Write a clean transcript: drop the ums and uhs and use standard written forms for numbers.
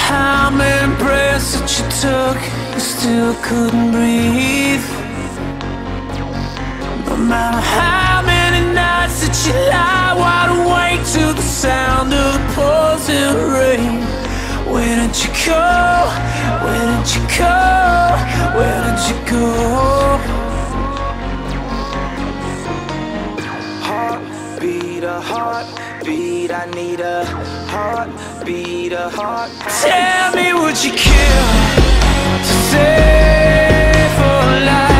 how many breaths that you took, you still couldn't breathe. No matter how many nights that you lie wide awake to the sound of the pouring rain. Where did you go? Where did you go? Where did you go? Heartbeat, a heartbeat, I need a heartbeat, a heart. Tell me, would you kill to save a life?